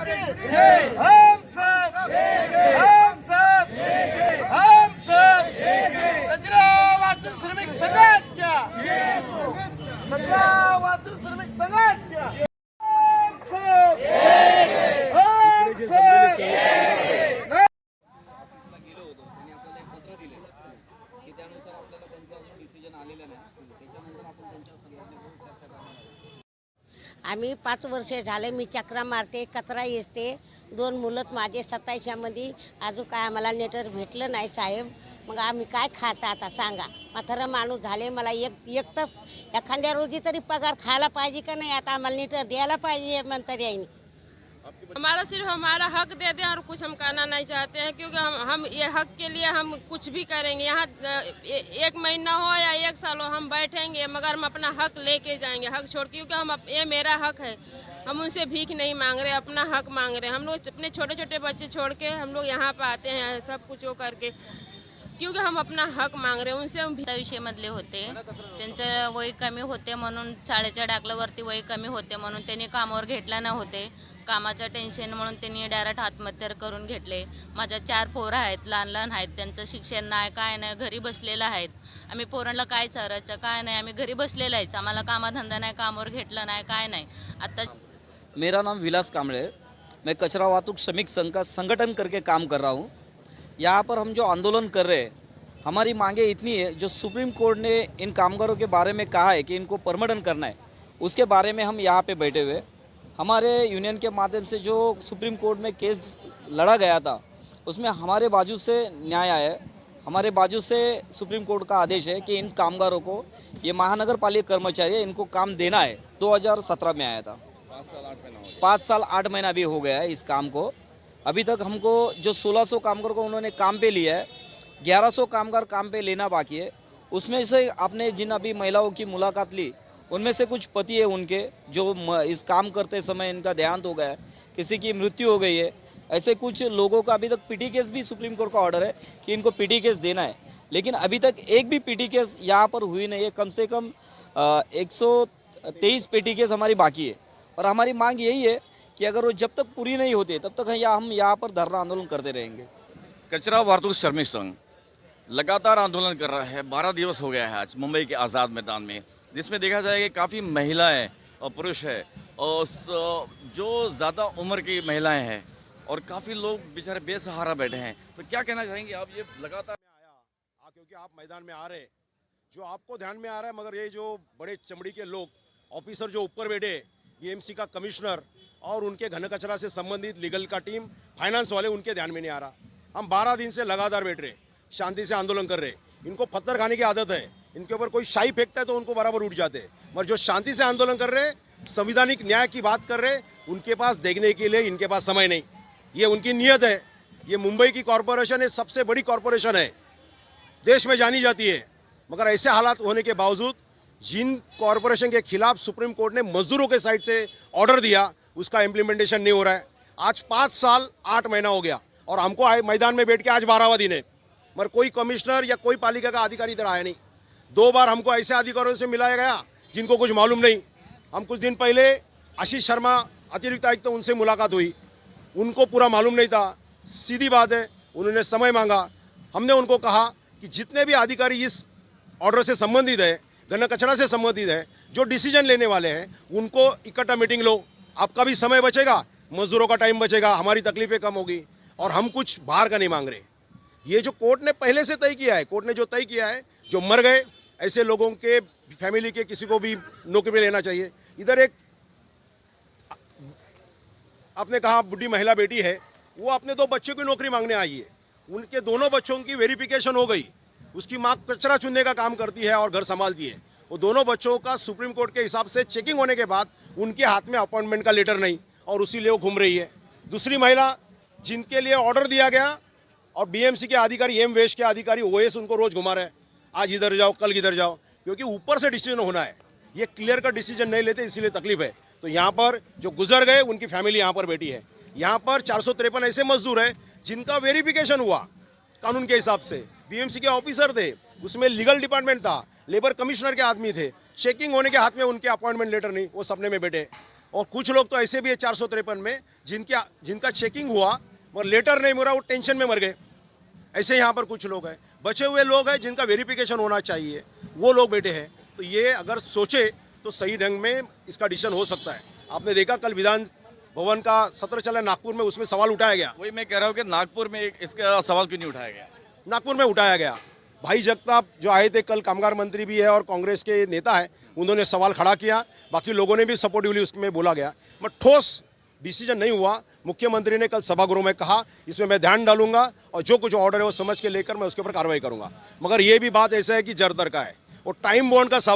हम सब कचरा वाहतूक श्रमिक संघाच्या कचरा वाहतूक श्रमिक संघाच्या आम्ही 5 वर्ष झाले मी चक्रा मारते, कचरा येते, 2 मुलं माझे 27मध्ये अजून काय आम्हाला नेटर भेटलं नाही साहेब. मग आम्ही काय खायचं आता सांगा. म्हातारा माणूस झाले, मला एक तर एखाद्या रोजी तरी पगार खायला पाहिजे का नाही. आता आम्हाला नेटर द्यायला पाहिजे म्हणतात यायनी. हमारा सिर्फ हमारा हक दे दें और कुछ हम कहना नहीं चाहते हैं, क्योंकि हम ये हक के लिए हम कुछ भी करेंगे. यहाँ 1 महीना हो या 1 साल हो हम बैठेंगे, मगर हम अपना हक लेके जाएंगे. हक छोड़, क्योंकि ये मेरा हक है. हम उनसे भीख नहीं मांग रहे, अपना हक मांग रहे हैं. हम लोग अपने छोटे छोटे बच्चे छोड़ के हम लोग यहाँ पर आते हैं सब कुछ वो करके, क्योंकि हम अपना हक मांग रहे हैं. उनसे हम विषयमधले होते, त्यांचं वय कमी होते म्हणून शाळेच्या डाकलावरती वय कमी होते म्हणून त्यांनी कामावर घेतला न होते. कामाचं टेन्शन म्हणून त्यांनी डायरेक्ट आत्महत्या करून घेतले. माझ्या 4 पोरं आहेत, लहान लहान आहेत, त्यांचं शिक्षण नाही काय नाही, घरी बसलेलं आहेत. आम्ही पोरांना काय चारायचं काय नाही, आम्ही घरी बसलेलं आहेच. आम्हाला कामाधंदा नाही, कामावर घेतलं नाही काय नाही. आता मेरा नाम विलास कामड़े, मैं कचरा वाहतूक श्रमिक संघ का संगठन करके काम कर रहा हूँ. यहाँ पर हम जो आंदोलन कर रहे हैं, हमारी मांगे इतनी है, जो सुप्रीम कोर्ट ने इन कामगारों के बारे में कहा है कि इनको परमानेंट करना है, उसके बारे में हम यहाँ पे बैठे हुए. हमारे यूनियन के माध्यम से जो सुप्रीम कोर्ट में केस लड़ा गया था, उसमें हमारे बाजू से न्याय आया है. हमारे बाजू से सुप्रीम कोर्ट का आदेश है कि इन कामगारों को, ये महानगर पालिका कर्मचारी है, इनको काम देना है. 2017 में आया था. 5 साल 8 महीना भी हो गया है इस काम को. अभी तक हमको जो 1600 कामगार को उन्होंने काम पे लिया है, 1100 कामगार काम पे लेना बाकी है. उसमें से आपने जिन अभी महिलाओं की मुलाकात ली, उनमें से कुछ पति है उनके जो इस काम करते समय इनका देहांत हो गया है, किसी की मृत्यु हो गई है. ऐसे कुछ लोगों का अभी तक पीटी केस भी सुप्रीम कोर्ट का ऑर्डर है कि इनको पीटी केस देना है, लेकिन अभी तक एक भी पीटी केस यहाँ पर हुई नहीं है. कम से कम 123 पीटी केस हमारी बाकी है. और हमारी मांग यही है कि अगर वो जब तक पूरी नहीं होती तब तक हम यहाँ पर धरना आंदोलन करते रहेंगे. कचरा वाहतूक श्रमिक संघ लगातार आंदोलन कर रहा है. 12 दिवस हो गया है आज मुंबई के आज़ाद मैदान में, जिसमें देखा जाएगा कि काफ़ी महिलाएं और पुरुष है और जो ज़्यादा उम्र की महिलाएं हैं और काफ़ी लोग बेचारे बेसहारा बैठे हैं. तो क्या कहना चाहेंगे आप? ये लगातार आया क्योंकि आप मैदान में आ रहे, जो आपको ध्यान में आ रहा है, मगर ये जो बड़े चमड़ी के लोग ऑफिसर जो ऊपर बैठे, बीएमसी का कमिश्नर और उनके घन कचरा से संबंधित लीगल का टीम, फाइनेंस वाले, उनके ध्यान में नहीं आ रहा. हम 12 दिन से लगातार बैठ रहे, शांति से आंदोलन कर रहे. इनको पत्थर खाने की आदत है, इनके ऊपर कोई शाही फेंकता है तो उनको बराबर उठ जाते हैं. मगर जो शांति से आंदोलन कर रहे, संवैधानिक न्याय की बात कर रहे, उनके पास देखने के लिए इनके पास समय नहीं. ये उनकी नीयत है. ये मुंबई की कॉरपोरेशन है, सबसे बड़ी कॉरपोरेशन है, देश में जानी जाती है. मगर ऐसे हालात होने के बावजूद जिन कॉरपोरेशन के खिलाफ सुप्रीम कोर्ट ने मजदूरों के साइड से ऑर्डर दिया, उसका इम्प्लीमेंटेशन नहीं हो रहा है. आज 5 साल 8 महीना हो गया और हमको मैदान में बैठ के आज 12वां दिन है, मगर कोई कमिश्नर या कोई पालिका का अधिकारी इधर आया नहीं. 2 बार हमको ऐसे अधिकारियों से मिलाया गया जिनको कुछ मालूम नहीं. हम कुछ दिन पहले आशीष शर्मा अतिरिक्त आयुक्त, उनसे मुलाकात हुई, उनको पूरा मालूम नहीं था. सीधी बात है, उन्होंने समय मांगा. हमने उनको कहा कि जितने भी अधिकारी इस ऑर्डर से संबंधित है, घन कचरा से संबंधित है, जो डिसीजन लेने वाले हैं, उनको इकट्ठा मीटिंग लो. आपका भी समय बचेगा, मजदूरों का टाइम बचेगा, हमारी तकलीफें कम होगी. और हम कुछ बाहर का नहीं मांग रहे. ये जो कोर्ट ने पहले से तय किया है, कोर्ट ने जो तय किया है, जो मर गए ऐसे लोगों के फैमिली के किसी को भी नौकरी में लेना चाहिए. इधर एक आपने कहा बुढ़ी महिला बेटी है, वो अपने 2 बच्चों की नौकरी मांगने आई है. उनके दोनों बच्चों की वेरिफिकेशन हो गई. उसकी माँ कचरा चुनने का काम करती है और घर संभालती है. वो दोनों बच्चों का सुप्रीम कोर्ट के हिसाब से चेकिंग होने के बाद उनके हाथ में अपॉइंटमेंट का लेटर नहीं, और उसी लिए वो घूम रही है. दूसरी महिला जिनके लिए ऑर्डर दिया गया और बीएमसी के अधिकारी, एम वेश के अधिकारी, ओएस उनको रोज घुमा रहे हैं, आज इधर जाओ कल इधर जाओ, क्योंकि ऊपर से डिसीजन होना है. ये क्लियर का डिसीजन नहीं लेते, इसीलिए तकलीफ है. तो यहाँ पर जो गुजर गए उनकी फैमिली यहाँ पर बैठी है. यहाँ पर 453 ऐसे मजदूर हैं जिनका वेरिफिकेशन हुआ कानून के हिसाब से. बीएमसी के ऑफिसर थे, उसमें लीगल डिपार्टमेंट था, लेबर कमिश्नर के आदमी थे, चेकिंग होने के हाथ में उनके अपॉइंटमेंट लेटर नहीं, वो सपने में बैठे. और कुछ लोग तो ऐसे भी है 453 में जिनका चेकिंग हुआ मगर लेटर नहीं मिला, वो टेंशन में मर गए। ऐसे यहाँ पर कुछ लोग हैं, बचे हुए लोग हैं जिनका वेरिफिकेशन होना चाहिए, वो लोग बैठे हैं। तो ये अगर सोचे तो सही ढंग में इसका डिसीजन हो सकता है। आपने देखा कल विधान भवन का सत्र चला नागपुर में, उसमें सवाल उठाया गया। वही मैं कह रहा हूँ कि नागपुर में इसका सवाल क्यों नहीं उठाया गया? नागपुर में उठाया गया। भाई जगताप जो आए थे कल, कामगार मंत्री भी है और कांग्रेस के नेता है, उन्होंने सवाल खड़ा किया, बाकी लोगों ने भी सपोर्टिवली उसमें बोला गया, मगर ठोस डिसीजन नहीं हुआ। मुख्यमंत्री ने कल सभागृह में कहा इसमें मैं ध्यान डालूंगा और जो कुछ ऑर्डर है वो समझ के लेकर मैं उसके ऊपर कार्रवाई करूंगा। मगर ये भी बात ऐसा है कि जर तर का है और टाइम बॉन्ड का सवाल